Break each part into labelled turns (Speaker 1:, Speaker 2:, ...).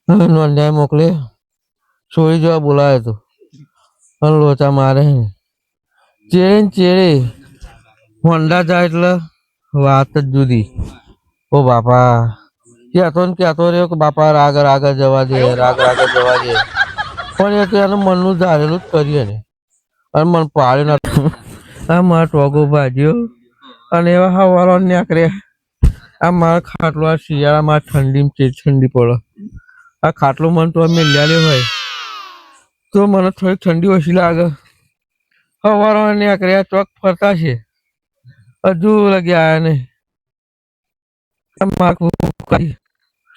Speaker 1: નોંધાય મોકલે છોડી જવા બોલાયો તો લોચા મારે ચેડે ને ચેડે હોન્ડા જાય એટલે વાત જ જુદી. ઓ બાપા કહેતો ને કહેતો રહ્યો કે બાપા આગળ આગળ જવા દે, આગળ આગળ જવા દે, પણ એ તો એનું મનનું ધારેલું જ કરીએ ને અને મન પાડે નતું. આ મારા ટોગો ભાજ્યો અને એવા હવારો નીકળ્યા. આ મારા ખાટલો આ શિયાળામાં ઠંડી ઠંડી પડે. આ ખાટલો મને તો અમે લ્યાલે હોય તો મને થોડી ઠંડી ઓછી લાગે. હવારો નીકળ્યા ચોક ફરતા છે, હજુ લગી આવ્યા નહીં.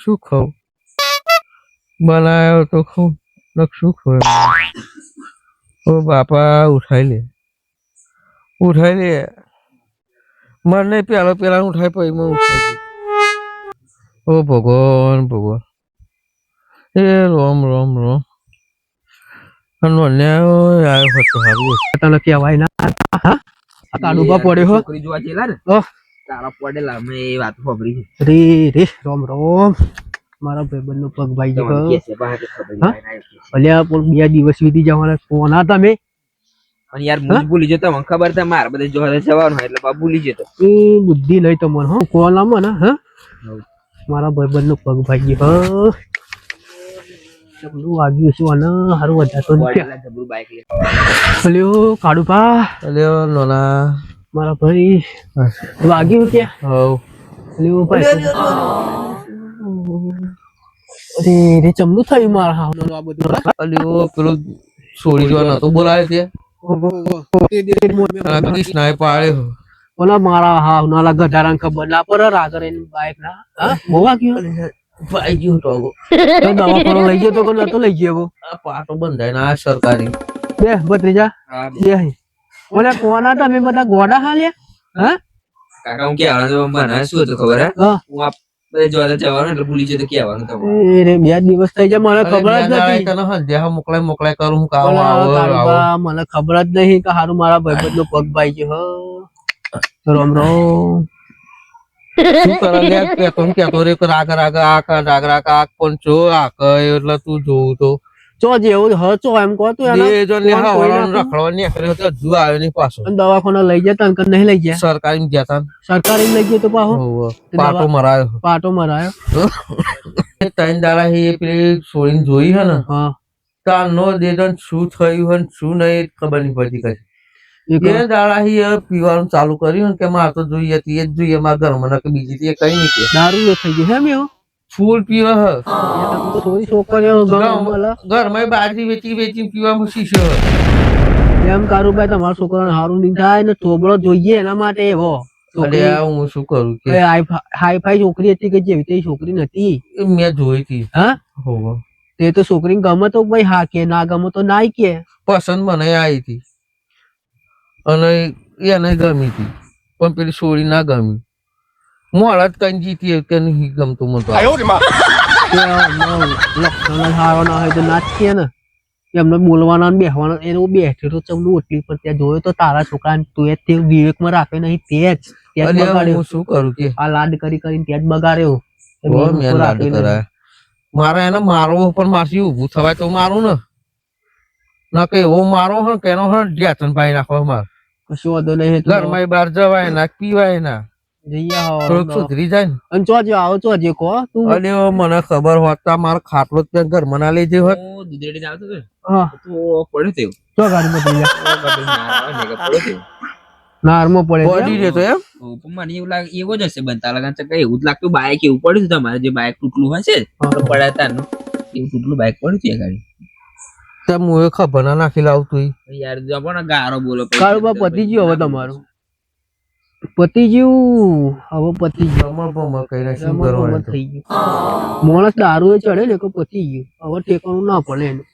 Speaker 1: શું ખાવું બનાવ્યો તો ખાઉં શું ખાવ. ઓ બાપા ઉઠાઈ લે મને પેલા ઉઠાય પછી મને ઉઠાઈ. ઓ ભગવાન એ રોમ રોમ રોમ આવ્યો હતો સારું તને કહેવાય ના. કાડુબા પડ્યો હો જોવા ચેલા ને તારા પડેલા મેં એ વાત ખબરી છે. રે રોમ રોમ મારા ભાઈબંધ નો પગ ભાઈ ગયો. અલ્યા પણ 2 દિવસ વીતી જવાના કોના તમે અને યાર હું ભૂલી જતો. મને ખબર છે મારે બધે જોવા જવાનું હોય એટલે ભૂલી જતો. એ બુદ્ધિ નહીં તો મને હો કોલ આમ ને હા મારા ભાઈબંધ નો પગ ભાઈ ગયો. ચપલું વાગ્યું છે અને હારું વધારતો અલ્યો કાડુપા અલ્યો નોના મારા ભાઈ વાગ્યું કે અલ્યો ભાઈ રે ચમલું થયું મારા હાવ આ બધું. અલ્યો પેલો છોડી જવાનો તો બોલાય છે સ્નાઈપર આવ્યો. ઓલા મારા હાવ નાલા ગધારાને ખબર ના પડે રાગર એની બાઈક ના હા બહુ વાગ્યું ભાઈ ગયો તો દવાખાનો લઈ ગયો તો કે નતો લઈ ગયો. પાટો બંધાય ના સરકારી બે ભત્રીજા બે ઓલા કોના તમે બધા ગોડા હાલ્યા હા કાકા હું કેવાનું બનાવે શું હતું ખબર હે હું આ બધે જોવા જવાનું એટલે ભૂલી જતો કેવાનું તમને રે 2 દિવસ થઈ જાય મને ખબર જ નથી. તને હંધ્યા મોકલાય કરું કામ મને ખબર જ નહીં કે હારું મારા ભાઈબંધ નો પગ ભાઈ ગયો. રોમ રોમ શું કરે કેતો રે રાગ આ પણ જો આક એટલે તું જોવું તો ચો જેવું હ ચો એમ કહો તું રખડવા નીકળ્યો તો હજુ આવ્યો નહીં પાછો. દવાખાના લઈ ગયા તને નહીં લઈ ગયા સરકારી ગયા તા સરકારી લઈ ગયો તો પાછો પાટો મરાયો 3 દાડા એ પેલી છોડીને જોઈ હે ને તાર નો દેજન શું થયું હે શું નહીં ખબર નહીં પડતી કઈ. એ દાડા પીવાનું ચાલુ કર્યું કે મારે તો જોઈએ એ જ જોઈએ મારા ઘરમાં કે બીજી કઈ નહીં કે દારૂ થઈ ગયું હે મેં ફૂલ પીવે હ થોડી છોકરીઓ ઘરમાં બાજી વેચી પીવામાં શીશો એમ કારુભાઈ તમારા છોકરાને સારું નહીં થાય ને થોબડો જોઈએ એના માટે એવો. હું શું કરું કે હાઈ ફાઈ છોકરી હતી કે જેવી તે છોકરી નથી મેં જોઈ હતી. હા તે તો છોકરીને ગમે તો ભાઈ હા કે ના ગમે તો ના કે પસંદ મને આવી હતી અને એને ગમી હતી પણ પેલી છોડી ના ગમી. મોડા જ કઈ જીતી કે નહીં ગમતું મને તો લક્ષણ સારો ના હોય તો ના જ કે ને એમને બોલવાના બેસવાના એને બેઠે તો ચમનું ઓટલી પર ત્યાં જોયો તો તારા છોકરાને તું જ તે વિવેકમાં રાખે નહીં તે જ હું શું કરું કે આ લાડ કરીને ત્યાં જ બગાડ્યો. મારે એને મારવો પણ મારથી ઉભું થવાય તો મારું ને ના કે એવો મારો હે કે એનો હે જ્યાતન ભાઈ નાખવા માર કશું વાંધો નહીં. ઘરમાં બહાર જવાય ના પીવાય ના થોડુંક સુધરી જાય ને અને ચોજે આવો ચોજે કહો તું. અરે મને ખબર હોતા મારો ખાટલો ઘર મના લઈ જયો હોત દુધરેડી આવતો તો પડ્યો તેવું તો ગાડીમાં નારમાં પડે બોડી રહેતો એમ મને એવું લાગે એવો જ હશે બનતા લગન કઈ એવું જ લાગતું બાઈક એવું પડ્યું તમારે જે બાઈક તૂટલું હશે પડ્યા તારનું એવું તૂટલું બાઈક પડ્યું છે ગાડી હું ખબર ના નાખી લાવતું યાર પણ ગારો બોલો કાળુબા પતી ગયો હવે તમારું પતિ જેવું હવે પતિ ગયું માણસ દારૂ ચડે ને કે પતિ ગયું હવે ઠેકાણું ના પડે એનું.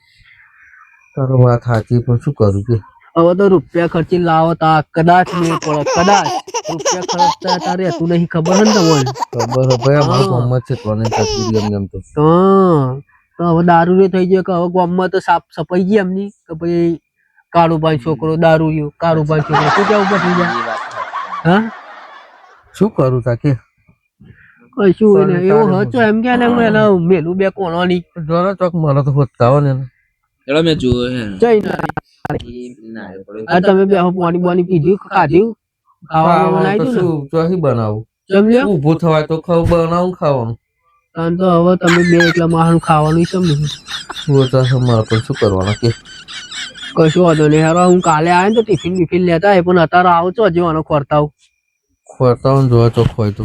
Speaker 1: તારો વાત સાચી પણ શું કરું કે હવે તો રૂપિયા ખર્ચી લાવો તા કદાચ નહીં પડે કદાચ રૂપિયા ખર્ચતા તારે તું નહીં ખબર ને તમને ખબર ભાઈ અમારું ગમત છે તો હવે દારૂ થઈ ગયો કે હવે ગામમાં તો સાફ સફાઈ ગઈ એમની કે ભાઈ કાળુભાઈ છોકરો દારૂ કાળુભાઈ છોકરો શું કેવું પતી જાય હા
Speaker 2: શું કરું તા કે
Speaker 1: કશું હોય ને એવું હતો એમ કે ને એને મેલું બે કોણોની
Speaker 2: જોરા ચોક મને તો હોતા હો ને
Speaker 3: ચલો મેં જોયો હે
Speaker 1: જઈ આ તમે બે પાણી બાણી પીધું ખાધું ખાવાનું બનાવી
Speaker 2: તો
Speaker 1: દઉં ને
Speaker 2: શું ચોહી બનાવું
Speaker 1: સમજ્યા
Speaker 2: ઊભું થવાય તો બનાવું ખાવાનું
Speaker 1: અને તો હવે તમે બે એકલા માણસ ખાવાનું સમજ્યું
Speaker 2: બોલતા મારે પણ શું કરવાના કે
Speaker 1: કશું વાંધો નહીં હેરો હું કાલે આવે ને તો ટિફિન બિફિન લેતા હોય પણ અત્યારે આવો છો હજી આનો ખોરતા
Speaker 2: ખોરતા હોય ને જોવા ચોક હોય તો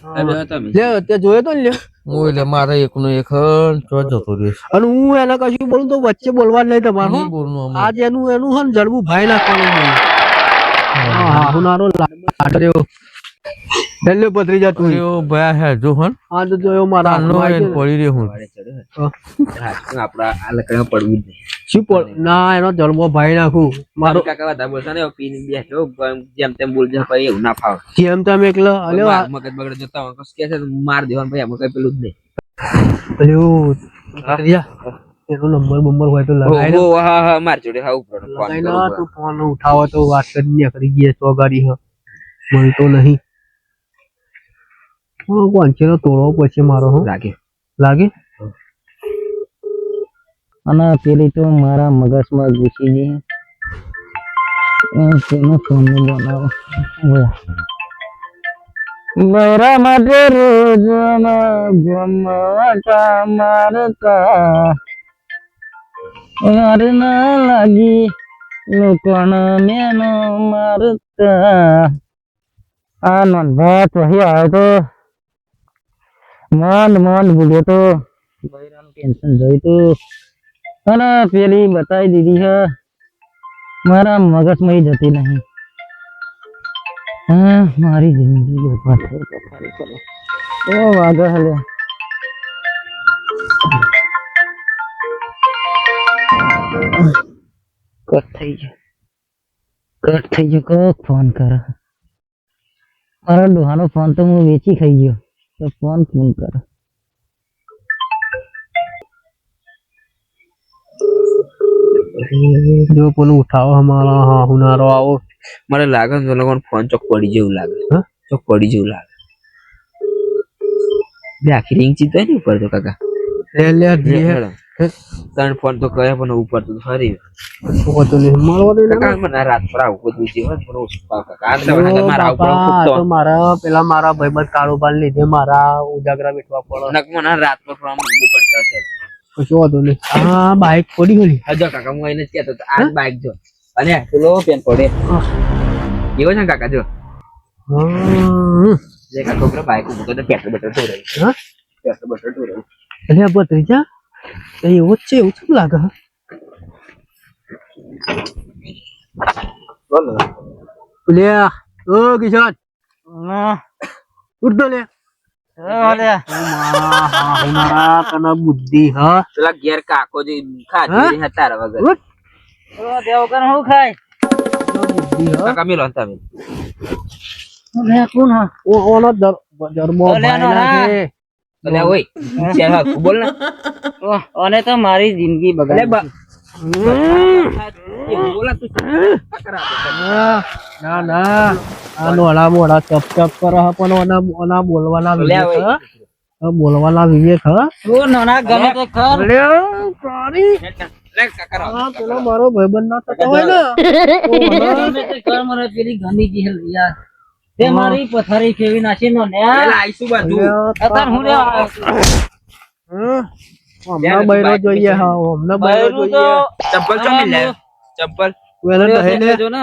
Speaker 3: તમે
Speaker 1: લે અત્યારે જોયો તો ને લે
Speaker 2: હું એટલે મારે એકનો એક ચો જતો રહીશ
Speaker 1: અને હું એને કશું બોલું તો વચ્ચે બોલવા જ નહીં તમારે
Speaker 2: નહીં બોલનું અમે
Speaker 1: આજ એનું એનું હે ને જડબું ભાઈ નાખવાનું હા હુનારો લાડ્યો ડલ્યો પથરી જા તું
Speaker 2: અરે ભયા હે જો હન
Speaker 1: આ તો જોયો મારા
Speaker 2: તાનો
Speaker 1: હાથમાં
Speaker 2: એને
Speaker 1: આવી ગયો ને.
Speaker 2: પડી રહ્યો હું
Speaker 3: આપડા આ લકડીમાં પડવું જ નહીં
Speaker 1: શું ના એનો જડબો ભાઈ નાખું મારો
Speaker 3: કાકા બધા બોલતા ને પીને બેઠો જેમ તેમ બોલજો ભાઈ એવું ના ફાવે
Speaker 1: જેમ તેમ એકલા અલે
Speaker 3: મગજ બગડ જતા હોય કસ કે છે માર દેવાનું ભાઈ એમાં કઈ પેલું જ નહીં
Speaker 1: અલ્યો પથરી જા એનો નંબર બંબર હોય તો લગાઈ ને
Speaker 3: હા હા માર જોડે હા ઉપર ફોન
Speaker 1: લગાઈ ના તું ફોન ઉઠાવો તો વાત કરી કરી ગઈ તો ગાડી હ મળતો નહીં કોણ છે તોડો પછી મારો હો
Speaker 3: લાગે
Speaker 1: લાગે
Speaker 4: અને પેલી તો મારા મગજમાં ઘૂસી ગઈ તેનો ફોન બનાવો મારા માટે રોજ ગમતા મારતા મારે ના લાગી લોકોને મેનો મારતા આ નોંધવા તો આવ્યો તો મન ભૂલ્યો તો બૈરાનું ટેન્શન જોયું તો અને પેલી બતાવી દીધી હે મારા મગજમાં જતી નહીં હા મારી જિંદગી બરબાદ થઈ તો ખરી કરો ઓ વાગે હલે કટ થઈ ગયો કોક ફોન કરે મારા ડોહાનો ફોન તો હું વેચી ખાઈ ગયો તો ફોન કરે
Speaker 1: જો પેલું ઉઠાવો હમારા હા હુનારો આવો
Speaker 3: મને લાગે ને લોકોને ફોન ચોક પડી જેવું લાગે
Speaker 1: હા?
Speaker 3: ચોક પડી જેવું લાગે બે આખી રિંગ ચીતો ને ઉપર તો કાકા
Speaker 1: લે લે
Speaker 3: ત્રણ ફોન તો કયા પણ ઉપર તો ફરી
Speaker 1: તો નહીં મળવા દે
Speaker 3: કાકા મને રાત પર આવું બધું જીવન પર કાકા આ તો મારા ઉપર
Speaker 1: તો મારા પેલા મારા ભાઈબંધ કારોબાર લીધે મારા ઉજાગરા બેઠવા પડે
Speaker 3: નક મને રાત પર ફોન બુક કરતા છે
Speaker 1: કશું વાંધો નહીં હા બાઈક પડી ગઈ
Speaker 3: હજો કાકા હું એને જ કહેતો હતો આ બાઈક જો અને પેલો પેન પડે એવો છે ને કાકા જો જે કાકા ઉપર બાઈક ઉભો તો પેટ્રોલ બટર તો રહી
Speaker 1: હા
Speaker 3: પેટ્રોલ બટર તો રહી
Speaker 1: એટલે ભત્રીજા એવું જ છે એવું શું લાગે
Speaker 3: બોલો
Speaker 1: લે ઓ કિશન
Speaker 4: ના
Speaker 1: ઉઠતો લે
Speaker 4: અરે
Speaker 1: મારા કના બુદ્ધિ હા
Speaker 3: પેલા ઘેર કાકો જે ખાધી હતા વગર
Speaker 1: ઉઠ
Speaker 4: દેવકન હું ખાય
Speaker 1: બુદ્ધિ હા
Speaker 3: કાકા મેલો તમે
Speaker 4: લે કોણ હા
Speaker 1: ઓનો જરબો
Speaker 4: ઓલે
Speaker 1: ભાઈ
Speaker 4: નો
Speaker 1: નાખે
Speaker 3: અલે ઓય ચાલ હા બોલ ને
Speaker 4: અને તો મારી જિંદગી
Speaker 3: અલે
Speaker 4: બગાડી
Speaker 3: બોલા તું
Speaker 1: ના ના આ નોળા મોડા ચપ ચપ કરે હે પણ ઓના બોલવાના વિવેક હે બોલવાના વિવેક હે
Speaker 4: તું નાના ગમે તે કર
Speaker 1: લે સારી
Speaker 3: લે કાકા રાવ
Speaker 1: આ પેલો મારો ભાઈબંધ ના થતો હોય ને
Speaker 4: ગમે તે કર મને પેલી ગમી ગઈ યાર તે મારી પથારી ફેવી નાખી નો ને
Speaker 3: પેલા આઈસુ બાજુ
Speaker 4: અત્યારે હું લેવા
Speaker 1: હમણાં બૈરો જોઈએ હા હમણાં બૈરો
Speaker 4: બૈરું તો
Speaker 1: જોઈએ
Speaker 3: ચપ્પલ ચો મિલ લે ચપ્પલ
Speaker 1: તું એને કહે ને
Speaker 4: જો ને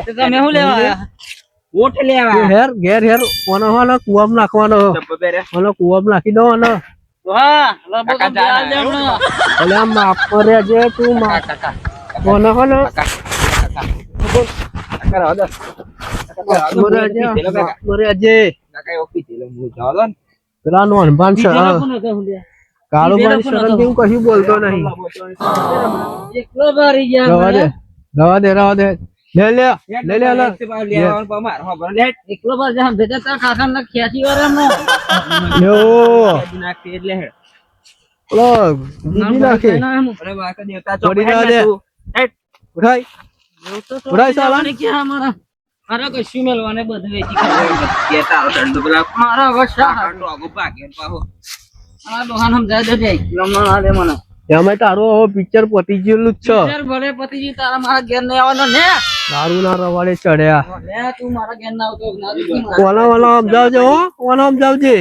Speaker 4: તે તમે હું લેવા આયા
Speaker 3: ઓઠ લેવા
Speaker 1: હેર ઘેર હેર ઓનો હોને કુવામાં નાખવાનો
Speaker 3: ચપ્પલ પહેરે
Speaker 1: ઓનો કુવામાં નાખી દો ને
Speaker 4: તો હા લબો
Speaker 3: કાકા
Speaker 4: તો
Speaker 3: જા
Speaker 4: બ્યાજ
Speaker 3: ના.
Speaker 4: લેવનો
Speaker 1: એટલે આમ માફ કરે છે તું માફ
Speaker 3: કાકા
Speaker 1: ઓનો હોને
Speaker 3: કાકા રાવ દો
Speaker 1: મરે છે મરે છે
Speaker 3: કાકા એવો પીધેલો હું જાવ દો ને
Speaker 1: પેલા નોનભાન છે
Speaker 4: બીજા કોને કહું લે
Speaker 1: કાળો ભાઈ શરણ જેવું કશું બોલતો નહીં
Speaker 4: એકલો બારી ગયા
Speaker 1: રવા દે રવા દે રવા દે લે લે લે લે લે
Speaker 3: લેવાનું પમાર હો બરો લેટ
Speaker 4: એકલો બાર જા ભેજા તાર કાકા ના ખેંચી વાળા
Speaker 1: યો
Speaker 3: નાખી એટલે હેડ
Speaker 1: ઓલો બીજી નાખે
Speaker 3: અરે વાકા દેવતા
Speaker 1: છોડી ના દે.
Speaker 3: હેડ
Speaker 1: ઉઠાઈ ઉઠાઈ સાલા
Speaker 4: ને ક્યાં અમારા મારા કશું મેલવાને બધું વેચી ખાવાનું.
Speaker 3: કે તારો દંડો પેલા
Speaker 4: મારા હવે શા
Speaker 3: કાંટો આગો ભાગે ને પાછો.
Speaker 4: આ દોહાન સમજાય દે જાય લમણ ના દે મને
Speaker 1: એમાં તારું હવે પિક્ચર પતી ગયેલું જ છે.
Speaker 4: પિક્ચર ભલે પતિજી તારા મારા ઘેર નહીં આવવાનો ને
Speaker 1: દારૂ ના રવાડે ચડ્યા.
Speaker 4: લે તું મારા ઘેર ના આવતો ના તું
Speaker 1: કોના વાલા સમજાવજે હો, કોના સમજાવજે.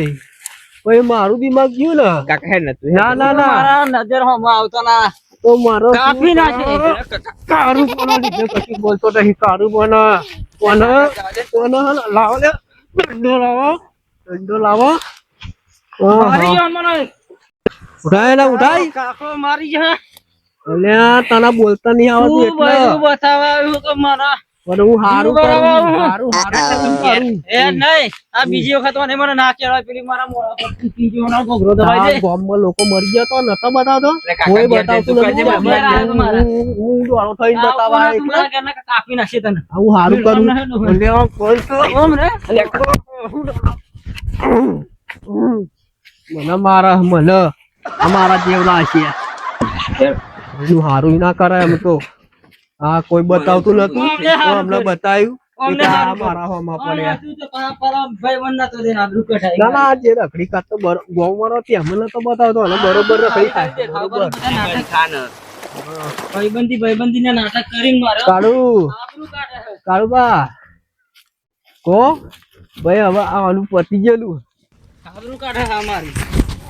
Speaker 1: પછી મારું દિમાગ ગયું ને.
Speaker 3: કાકા હેડ નતું.
Speaker 1: ના ના ના
Speaker 4: મારા નજર હોમાં આવતો ના
Speaker 1: તો મારો
Speaker 4: કાપી નાખે.
Speaker 1: કારું કોના લીધે કશું બોલતો નહીં. કારું કોના લાવો લે દંડો લાવો.
Speaker 4: મારી ગયો મને
Speaker 1: ઉઠાય ને ઉઠાય.
Speaker 4: કાકો મારી જા
Speaker 1: અલ્યા તને બોલતા નહીં આવડતું
Speaker 4: તું બધું
Speaker 1: એટલે.
Speaker 4: બતાવા આવ્યું કે મારા
Speaker 1: પણ હું હારું કરું.
Speaker 4: એ નહીં આ બીજી વખત મને ના કહેવાય પેલી મારા મોઢા પર ત્રીજો નો ઘોઘરો દબાઈ દે.
Speaker 1: ગામમાં લોકો મરી ગયા તો નતો બતાવતો.
Speaker 3: એટલે કાકા
Speaker 1: કોઈ
Speaker 3: ઘેર
Speaker 1: બતાવતું
Speaker 3: જતું
Speaker 1: નથી.
Speaker 3: કરજે
Speaker 4: મારા.
Speaker 1: હું દોડો થઈને
Speaker 4: આ
Speaker 1: બતાવવા
Speaker 4: કોના તું
Speaker 1: એટલે.
Speaker 4: મારા ઘરના કાપી નાખશે તને
Speaker 1: હું હારું કરું. અલ્યા કોઈ તો
Speaker 4: ઓમ રે
Speaker 1: મને અમારા જેવડા છે. એનું હારું ના કરાય એમ તો. હા કોઈ બતાવતું નતું. તો અમને બતાવ્યું કે આ મારા હોમાં પડ્યા.
Speaker 4: તું તો પારા ભાઈબંધ ના તો દેના આબરૂ કઢાઈ
Speaker 1: ના ના જે રખડી કાઢ તો ગૌ તે અમને તો બતાવતો અને બરોબર રખડી થાય. બરોબર
Speaker 4: ભાઈબંધી ને નાટક કરીને મારો
Speaker 1: કાળું
Speaker 4: આબરૂ કાઢે છે.
Speaker 1: કાળુબા કો ભાઈ હવે આનું પતી ગયેલું.
Speaker 4: આબરૂ કાઢે છે અમારી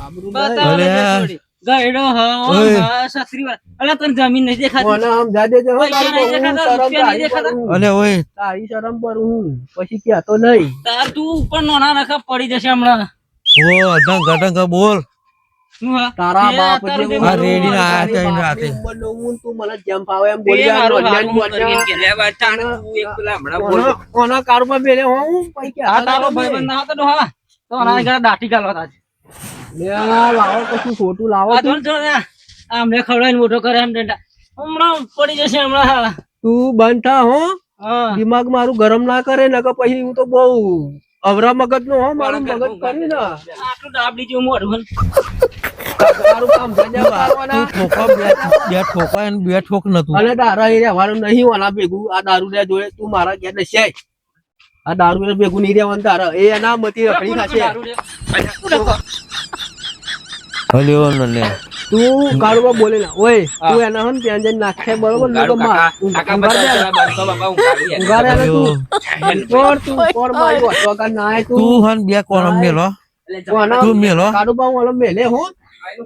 Speaker 1: આબરૂ
Speaker 4: બતાવો ને થોડી. ગયડો હા સસરી વાળા અલા તને જમીન નહીં દેખાતી
Speaker 1: મને સમજા દેજો હો.
Speaker 4: પૈસા નહીં દેખાતા,
Speaker 1: શરમ
Speaker 4: રૂપિયા નહીં દેખાતા.
Speaker 2: અલે ઓય
Speaker 1: તારી શરમ પર હું પછી કહેતો નહીં.
Speaker 4: તાર તું ઉપર નોના નખા પડી જશે હમણાં
Speaker 2: ઓ ઢંકા બોલ.
Speaker 4: શું હા?
Speaker 1: તારા
Speaker 4: એ
Speaker 1: બાપ
Speaker 4: તારું
Speaker 1: જેવું
Speaker 4: બે
Speaker 2: આ રેડી ના
Speaker 1: તારી
Speaker 2: આયા છે
Speaker 1: બાપની
Speaker 2: રાતે.
Speaker 1: ઉંમરનો હું તું મને જેમ ફાવે એમ બોલી
Speaker 4: બે
Speaker 1: જાય.
Speaker 4: મારું
Speaker 1: નોંધ્યા
Speaker 4: હારું કરીને કે લે બા ચાણ
Speaker 1: અને
Speaker 3: તું એક પેલા હમણાં બોલ.
Speaker 1: કોના કારમાં બેલે હો હું પછી કહેતો
Speaker 4: આ તારો
Speaker 1: નહીં.
Speaker 4: ભાઈબંધ ના હતો ડોહા તો આના ઘરે દાટી ગાલવા તાજ
Speaker 1: લે, લાવો કશું ખોટું લાવો
Speaker 4: આ
Speaker 1: તું.
Speaker 4: જોન જોન આમને ખવડાવીને મોટો કરે એમ ડંડા હમણાં પડી જશે હમણાં
Speaker 1: તું બંધ થા હો.
Speaker 4: હા
Speaker 1: દિમાગ મારું ગરમ ના કરે નકર પછી હું તો બહુ અવરા મગજ નો હો. મારું મગજ કરી ને
Speaker 4: આટલું ડાબડી જેવું મોઢું
Speaker 1: તારું કામ ધંધા કરવાના.
Speaker 2: તું ઠોકા બે ઠોકા અને બે ઠોક નતું.
Speaker 1: અને તારા એ રહેવાનું નહીં ઓના ભેગું. આ દારૂ ને જોડે તું મારા ઘેર ને છે. આ દારૂ ને ભેગું નહીં રહેવાનું તારા. એ એના મતી રખડી ખાશે.
Speaker 2: અલે ઓ નને
Speaker 1: તું કાળુબા બોલે ના ઓય તું એના હન ત્યાં જઈને નાખે બરોબર ને તો માર
Speaker 3: કાકા બધા પેલા બારસો બાપા ઊંઘાડી ગયા.
Speaker 1: ઉગારે ને
Speaker 2: અલ્યો.
Speaker 1: તું કોણ મારી વાતો કર ના આય તું
Speaker 2: તું હન બે કોણ મેલો
Speaker 1: કોના
Speaker 2: તું મેલો
Speaker 1: કાળુબા ઓલો મેલે હો.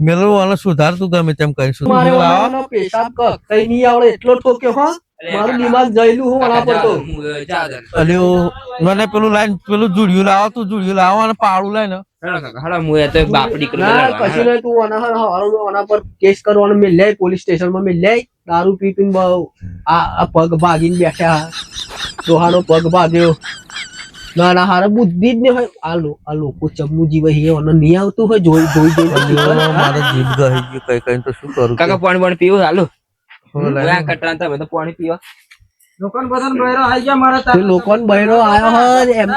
Speaker 2: મેલો વાળા સુધાર તું ગમે તેમ કરીશું
Speaker 1: મારે ઓનો પેશાબ કર કઈ નહીં આવડે એટલો ઠોક્યો હો. મારું દિમાગ જઈલું હું ઓના પર તો.
Speaker 3: હું જા દે.
Speaker 2: અલ્યો મને પેલું લાઈન પેલું જુડિયું લાવો તું જુડિયું લાવો અને પાડું લાઈ ને
Speaker 3: હેડો કાકા, હેડો, હું એ તો બાપ દીકરો
Speaker 1: ના
Speaker 3: લડવાના.
Speaker 1: કશું નહીં તું ઓના હન હવારો ઓના પર કેસ કરવાનો મેલ લે પોલીસ સ્ટેશન માં મેલ લે. દારૂ પી પીને બહુ આ પગ ભાગીને બેઠા. દોહાનો પગ ભાગ્યો. ના ના હારે બુદ્ધિ જ નહીં હોય. આ લોકો ચમુ જીવે છે ઓને નહીં આવતું હોય જોઈ
Speaker 2: અલ્યો, મારે જીભ ગઈ ગઈ કઈ કઈ તો શું કરું
Speaker 3: કાકા પાણી પાણી પીવું હાલો.
Speaker 2: થોડું
Speaker 3: હું
Speaker 2: લાઈ.
Speaker 3: આ કટરા તમે તો પાણી પીવા.
Speaker 4: લોકોને બધાને બહેરો આઈ ગયા મારા
Speaker 1: તો લોકોને બહેરો આયો હોય એમ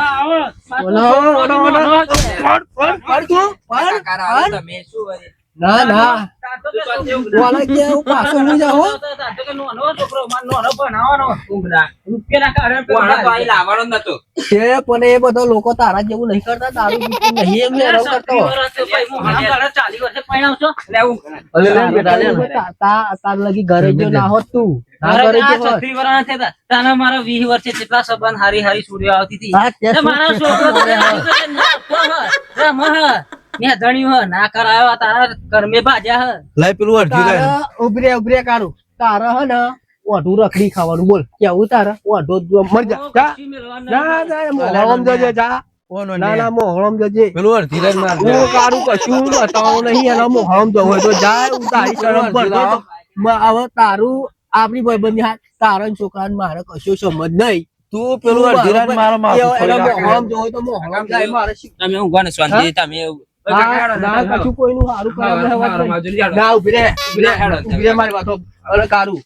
Speaker 3: કાકા હાલો તમે શું વળી?
Speaker 1: ના ના વાલા કે હું પાછો નહીં જાઉં હો.
Speaker 3: પોણા તો અહીં લાવવાનો જ નતો.
Speaker 1: છે પણ એ બધા લોકો તારા જેવું નહીં કરતા. દારૂ પીતું નહીં એમ હેરાન કરતો.
Speaker 3: એટલે હું
Speaker 1: અલે લે બેટા લે. તાર લગી ઘરે જો ના હોત તું. ના ઘરે જો હોત.
Speaker 4: મારા 20 વર્ષે કેટલા સંબંધ હારી હારી સૂર્ય આવતી હતી
Speaker 1: હા, ત્યાં
Speaker 4: મારો
Speaker 1: શું
Speaker 4: છોકરો
Speaker 1: છે?
Speaker 4: મેં ધણ્યું હ ના કરાયો આ તારા કર્મે ભાજ્યા હ
Speaker 2: લાઈ પેલું અડધી લાઈ
Speaker 1: તારા ઉભરે કાઢું. તારા હે ને ઓઢું રખડી ખાવાનું બોલ કેવું તારા ઓઢો જ મર જા. જા જા જા મોહળમ જજે જા.
Speaker 2: કોનો
Speaker 1: ના ના મોહળમ જજે.
Speaker 2: પેલું અડધી લાઈ માર દે.
Speaker 1: હું કાઢું કશું બતાવવાનું નહીં. એના મોહળમ જવું હોય તો જાય. હું તારી શરમ પર તો હવે તારું આપણી ભાઈબંધી હાથ તારા છોકરાને મારે કશું સમજ નહીં.
Speaker 2: તું પેલું અડધી લાઈ મારો માથું ફોડી
Speaker 1: એના
Speaker 2: નાખે.
Speaker 1: મોહળમ જવું હોય તો મોહળમ જાય. મારે શી-
Speaker 3: તમે ઊંઘવાનું શાંતિ તમે
Speaker 1: ના ના કશું કોઈનું સારું કરવા
Speaker 3: મારા જોડે જાડો.
Speaker 1: ના ઉભી રે
Speaker 3: હેડો.
Speaker 1: ઉભી રે મારી વાતો. અરે કારું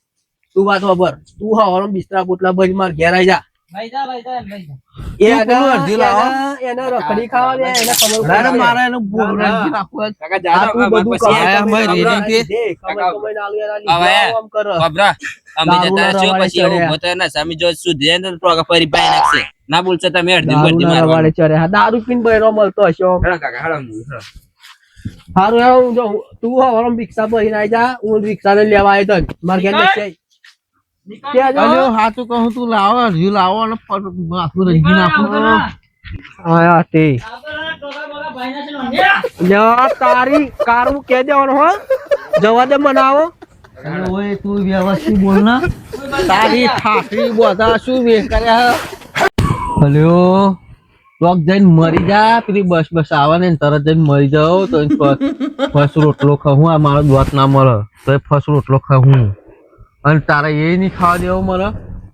Speaker 1: તું વાત ખબર તું હવારો બિસ્તરા પોટલા ભરી માર ઘેર આઈ જા.
Speaker 2: પેલું અડધી લાવો.
Speaker 1: એને રખડી ખાવા દે, એને ખબર પડે.
Speaker 2: અરે મારે એનું બોલ રંગી નાખવું.
Speaker 3: કાકા જા
Speaker 1: આ તું
Speaker 3: અમાર
Speaker 1: બધું
Speaker 3: પછી
Speaker 1: કમાઈ
Speaker 2: આયા
Speaker 1: કમાઈને
Speaker 2: અમે
Speaker 1: આલુ
Speaker 2: રેડી
Speaker 1: દે, કમાઈ કમાઈને આલુ એના લીધે
Speaker 5: હવે
Speaker 1: આવું આમ કરે.
Speaker 5: બાબરા અમે
Speaker 1: દારૂના
Speaker 5: જતા રહ્યો
Speaker 1: રવાડે
Speaker 5: પછી એવું
Speaker 1: ચડ્યા.
Speaker 5: ઉભો થયો ને સામે જો સુધી જાય ને તો ટોકા ફરી પાઈ નાખશે ના બોલશો તમે અડધી બધી
Speaker 1: દારૂના
Speaker 5: મારવાનું
Speaker 1: રવાડે ચડે. હા, દારૂ પીને બૈરો મળતો હશે આમ.
Speaker 3: હેડો કાકા હેડો હેડો.
Speaker 1: હારું એવું જો તું હવારમાં રિક્ષા ભરીને આઈ જા, હું રિક્ષાને લેવા આવ્યો તો મારે ઘેર નથી આવી. ક્યાં જાઓ?
Speaker 2: અલ્યો સાચું કહું તું લાવો અડધી લાવો અને માથું રંગી નાખું.
Speaker 1: આયા તે લ્યો, તારી કારું કે દેવાનું હો, જવા દે મનાવો.
Speaker 2: અરે ઓય તું વ્યવસ્થિત બોલ ના. તારી ઠાકરી બધા શું વે કર્યા અલ્યો લોક જઈને મરી જા પેલી બસ આવે ને તરત જઈને મરી જાવ તો ફસ રોટલો ખાઉં આ મારો દોત ના મળે તો ફસ રોટલો ખાઉં અને તારે એ નહીં ખાવા દેવો મળે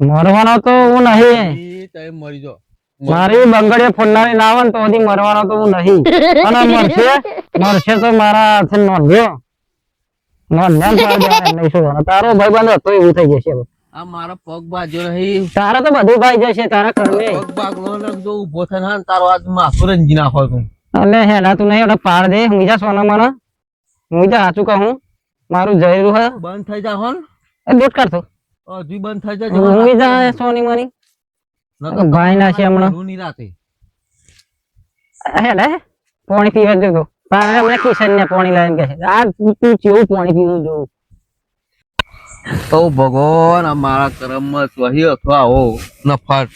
Speaker 4: મરવાનો તો હું નહીં.
Speaker 2: એ તો મરી જાઓ
Speaker 4: મારી બંગડીએ ફોડનારી ના આવે ને તો હજી મરવાનો તો હું નહીં. અને મરશે તો મારા હાથે નોંધ્યો નહીં શું કરવાનું. તારો ભાઈબંધ હતો એવું થઈ જશે.
Speaker 2: આ મારો પગ બાજુ નહીં
Speaker 4: તારે તો બધું ભાઈ જશે તારા ઘરને.
Speaker 2: પગ બાગલો ને જો ઉભો થઈને હા ને તારો આજ માથું રંગી નાખો તું
Speaker 4: એટલે હેડા તું નહીં એટલે પાડ દે હું જા સોના મને હું જા સાચું કહું મારું જયરું હે
Speaker 2: બંધ થઈ જા હોન
Speaker 4: એ દેટ કરતો
Speaker 2: હજી બંધ થઈ જાય
Speaker 4: હું જા સોની મની ભાઈ ના છે હમણાં
Speaker 2: રાતે
Speaker 4: હેડા પાણી પીવા જતો પાણી હમણાં કિશન ને પાણી લાવીને કહે આ તું કેવું પાણી પીવું જોઉં.
Speaker 2: તો ભગવાન આ મારા કરમમાં વહી અથવા આવો નફાટ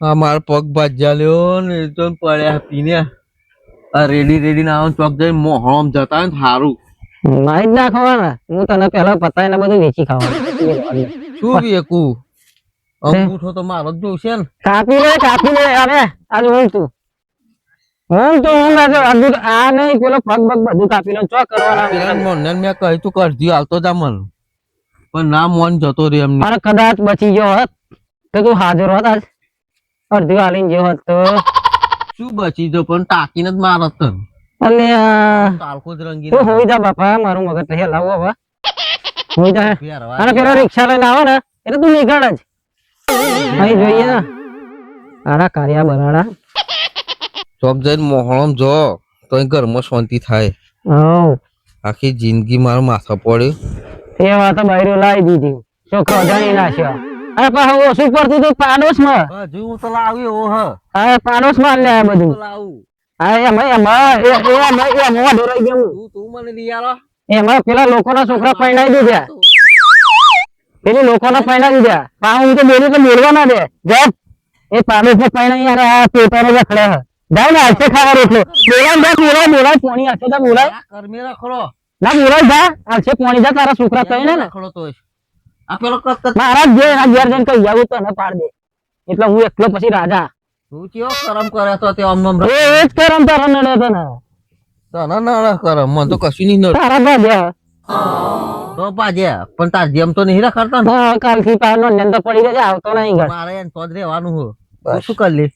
Speaker 2: આ મારા પગ ભાજ્યા લ્યો ને એ તો પડ્યા પીને આ રેડી ના આવે ચોક જઈને મોહણમ જતા હોય ને સારું
Speaker 4: મારી જ નાખવાના હું તને પેલા પતાવીને બધું વેચી ખાવાનું.
Speaker 2: શું વેકું અંગૂઠો તો મારો જ જોશે ને
Speaker 4: કાપી લે અરે આજે હું તું આ નહીં પેલો પગ બગ બધું કાપી લે ચો કરવાના.
Speaker 2: પેલા મોહનને મેં કહ્યું તું કરજી હાલતો જા મન પણ ના મોન જતો રે એમને
Speaker 4: અરે કદાચ બચી ગયો હોત તો તું હાજર હોત આજ અડધી હાલીને ગયો હોત તો
Speaker 2: શું બચી જો પણ ટાકીને જ મારત તને
Speaker 4: અલે
Speaker 2: તાલકો જ રંગી
Speaker 4: તું હોઈ જા બાપા મારું મગજ નહીં લાવો હવે હોઈ જા.
Speaker 2: ફેરવા
Speaker 4: અને પેલો રિક્ષા લઈને આવે ને એટલે તું નીકળ જ અહીં જોઈએ ને આરા કાર્યા બરાડા
Speaker 2: ચોક જઈને મોહણમ જો તો ઘરમાં શાંતિ થાય
Speaker 4: હવ
Speaker 2: આખી જિંદગી મારું માથા પડ્યું
Speaker 4: તે વાત બાયરો લાવી દીધી છોકરો જાણી નાખ્યો. અરે પણ ઓછું પડતું તું પાડોશ માં
Speaker 2: હજુ હું તો લાવ્યો હ
Speaker 4: હા પાડોશ માં લે બધું
Speaker 2: લાવું
Speaker 4: હા એમાં ડરાઈ ગયું
Speaker 2: તું મને લઈ આલો
Speaker 4: એમાં પેલા લોકોના છોકરા પૈણાઈ દીધા પેલી લોકોના પૈણાઈ દીધા પા હું તો બોલું તો બોલવા ના દે જબ એ પાડોશ માં પૈણાઈ યાર આ પેપર રખડે જાય ને હાથે ખાવા રોટલો બોલાય પોણી હાથે જા બોલાય
Speaker 2: કરમે રખડો
Speaker 4: ના બોલાય જા હાથે પોણી જા તારા છોકરા કઈ ને
Speaker 2: રખડો તો આ પેલો કત
Speaker 4: મારા ઘેર જઈને કઈ જાવું તો ને પાડ દે એટલે હું એકલો પછી રાજા
Speaker 2: તું કેવો કરમ કરે તો તે આમ આમ
Speaker 4: એ જ કરમ તારા નડે તને
Speaker 2: તને ના કરમ મને તો કશું નહીં નડે
Speaker 4: તારા ભાગ્યા
Speaker 2: તો પાજે પણ તાર જેમ તો નહીં રખડતા ને
Speaker 4: હા કાલથી પાડનો નંદ પડી ગયો આવતો નહીં ઘર
Speaker 2: મારે એને તો જ રહેવાનું હો તું શું કરી લે